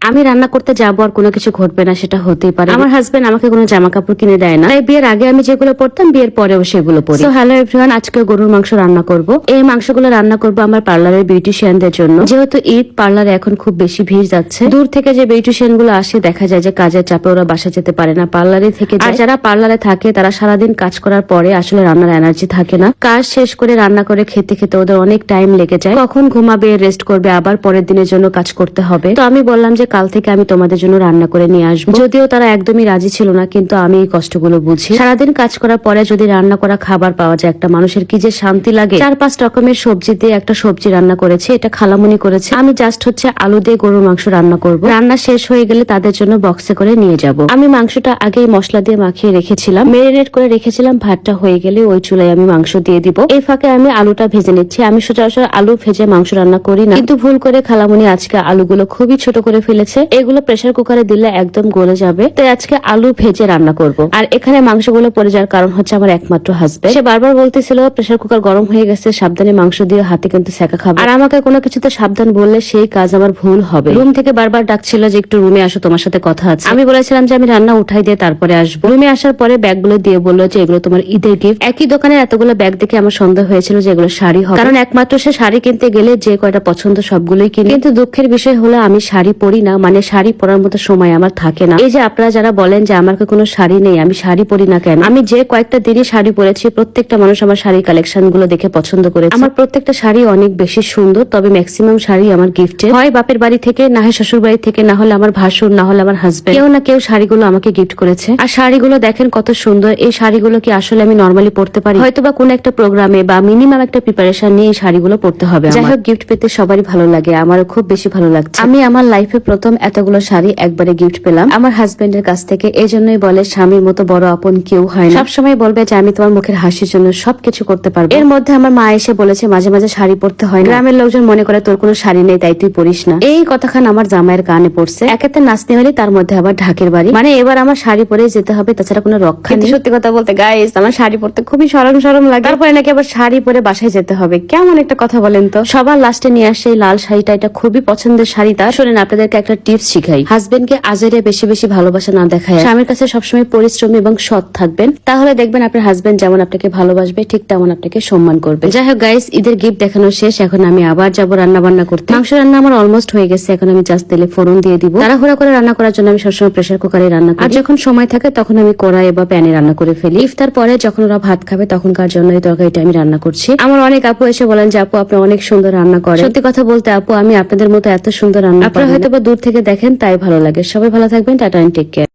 আমি রান্না করতে যাবো আর কোনো কিছু ঘটবে না, সেটা হতেই পারে। আমার হাজবেন্ড আমাকে কোনো জামা কাপড় কিনে দেয় না, তাই বিয়ের আগে আমি যেগুলো পরতাম বিয়ের পরেও সেগুলো পরি। সো হ্যালো এভরিওয়ান, আজকে গরুর মাংস রান্না করব। এই মাংসগুলো রান্না করব আমার পার্লারের বিউটিশিয়ানদের জন্য। যেহেতু ঈদ, পার্লারে এখন খুব বেশি ভিড় যাচ্ছে। দূর থেকে যে বিউটিশিয়ান গুলো আসে দেখা যায় যে কাজের চাপে ওরা বাসা যেতে পারে না, পার্লারে থেকে যায়। আর যারা পার্লারে থাকে তারা সারাদিন কাজ করার পরে আসলে রান্নার এনার্জি থাকে না। কাজ শেষ করে রান্না করে খেতে খেতে ওদের অনেক টাইম লেগে যায়। কখন ঘুমাবে, রেস্ট করবে, আবার পরের দিনের জন্য কাজ করতে হবে। তো আমি বললাম যে কাল থেকে আমি তোমাদের জন্য রান্না করে নিয়ে আসবো। যদিও তারা একদমই রাজি ছিল না, কিন্তু আমি এই কষ্টগুলো বুঝি। সারাদিন কাজ করার পরে যদি রান্না করা খাবার পাওয়া যায়, একটা মানুষের কি যে শান্তি লাগে। 4-5 রকমের সবজি দিয়ে একটা সবজি রান্না করেছে, এটা খালামুনি করেছে। আমি জাস্ট হচ্ছে আলু দিয়ে গরুর মাংস রান্না করব। রান্না শেষ হয়ে গেলে তাদের জন্য বক্সে করে নিয়ে যাব। আমি মাংসটা আগেই মশলা দিয়ে মাখিয়ে রেখেছিলাম, মেরিনেট করে রেখেছিলাম। ভাতটা হয়ে গেলে ওই চুলায় আমি মাংস দিয়ে দিব। এই ফাঁকে আমি আলুটা ভেজে নিচ্ছি। আমি সচরাচর আলু ভেজে মাংস রান্না করি না, কিন্তু ভুল করে খালামুনি আজকে আলুগুলো খুবই ছোট করে ফেলেছে। এগুলো প্রেসার কুকারে দিলে একদম গলে যাবে, তাই আজকে আলু ভেজে রান্না করব। আর এখানে মাংসগুলো পড়ে যাওয়ার কারণ হচ্ছে আমার একমাত্র হাজবেন্ড। সে বারবার বলতেছিল প্রেসার কুকার গরম হয়ে গেছে, সাবধানে মাংস দিয়ে, হাতে কিন্তু সেকা খাবে। আর আমাকে কোনো কিছুতে সাবধান বললে সেই কাজ আমার ভুল হবে। রুম থেকে বারবার ডাকছিল যে একটু রুমে আসো, তোমার সাথে কথা আছে। আমি বলেছিলাম যে আমি রান্না উঠাই দিয়ে তারপরে আসবো। রুমে আসার পরে ব্যাগগুলো দিয়ে বললো যে এগুলো তোমার ঈদের গিফট। একই দোকানের এতগুলো ব্যাগ দেখে আমার সন্দেহ হয়েছিল যে এগুলো শাড়ি হবে, কারণ একমাত্র সে শাড়ি কিনতে গেলে যে কয়টা পছন্দ সবগুলোই কিনে। কিন্তু দুঃখের বিষয় হলো আমি শাড়ি পরি না, মানে শাড়ি পরার মতো সময় আমার থাকে না। এই যে আপনারা যারা বলেন যে আমার কোনো শাড়ি নেই, আমি শাড়ি পরি না কেন? আমি যে কয়েকটা দিনই শাড়ি পরেছি, প্রত্যেকটা মানুষ আমার শাড়ি কালেকশন গুলো দেখে পছন্দ করেছে। আমার প্রত্যেকটা শাড়ি অনেক বেশি সুন্দর, তবে ম্যাক্সিমাম শাড়ি আমার গিফটের, হয় বাপের বাড়ি থেকে, না হয় শ্বশুর বাড়ি থেকে, না হলে আমার ভাসুর, না হলে আমার হাজবেন্ড। কেউ না কেউ শাড়িগুলো আমাকে গিফট করেছে। আর শাড়িগুলো দেখেন কত সুন্দর। এই শাড়িগুলো কি আসলে আমি নর্মালি পড়তে পারি? হয়তো বা কোনো একটা প্রোগ্রামে বা মিনিমাম একটা প্রিপারেশন নিয়ে এই শাড়িগুলো পড়তে হবে। যাই হোক, গিফট পেতে সবারই ভালো লাগে, আমারও খুব বেশি ভালো লাগছে। আমি আমার লাইফে প্রথম এতগুলো শাড়ি একবারে গিফট পেলাম আমার হাজবেন্ডের কাছ থেকে। এই জন্যই বলে স্বামীর মতো বড় আপন কেউ হয় না। সবসময় বলবে যে আমি তোমার মুখের হাসির জন্য সবকিছু করতে পারবো। এর মধ্যে আমার মা এসে বলেছে মাঝে মাঝে শাড়ি পরতে হয় না, গ্রামের লোকজন মনে করে তোর কোনো শাড়ি নেই তাই তুই পরিস না। এই কথাখান আমার জামাইয়ের কানে পড়ছে। একেতে নাচতে হলে তার মধ্যে আবার ঢাকের বাড়ি, মানে এবার আমার শাড়ি পরে যেতে হবে, তাছাড়া কোনো রক্ষা নেই। সত্যি কথা বলতে গাইস, আমার শাড়ি পরতে খুবই শরম শরম লাগে। তারপরে নাকি আবার শাড়ি পরে বাসায় যেতে হবে, কেমন একটা কথা বলেন তো। সবার লাস্টে নিয়ে আসে এই লাল শাড়িটা, এটা খুবই পছন্দের শাড়ি। তা শোনেন, আপনাদেরকে একটা টিপস শিখাই। হাজবেন্ডকে আজেরে বেশি বেশি ভালোবাসা না দেখায়, স্বামীর কাছে সবসময় পরিশ্রমী এবং সৎ থাকবেন, তাহলে দেখবেন আপনার হাজবেন্ড যেমন আপনাকে ভালোবাসবে ঠিক তেমন আপনাকে সম্মান করবে। যাই হোক গাইস, ঈদের গিফট দেখানো শেষ, এখন আমি আবার যাবো রান্না বান্না করতে। মাংস রান্না আমার অলমোস্ট হয়ে গেছে, এখন আমি জাস্ট তেলে ফোড়ন দিয়ে দিব। তাড়াহুড়া করে রান্না করার জন্য আমি সবসময় প্রেসার কুকারে রান্না করি, আর যখন সময় থাকে তখন আমি কড়াই বা প্যানে রান্না করে ফেলি। ইফতার পরে যখন ওরা ভাত খাবে তখনকার জন্য এই তরকারিটা আমি রান্না করছি। আমার অনেক আপু এসে বলেন যে আপু আপনি অনেক সুন্দর রান্না করেন। সত্যি কথা বলতে আপু, আমি আপনাদের মতো এত সুন্দর রান্না, আপনারা হয়তো বা দূর থেকে দেখেন তাই ভালো লাগে। সবাই ভালো থাকবেন, টাটা এন্ড টেক কেয়ার।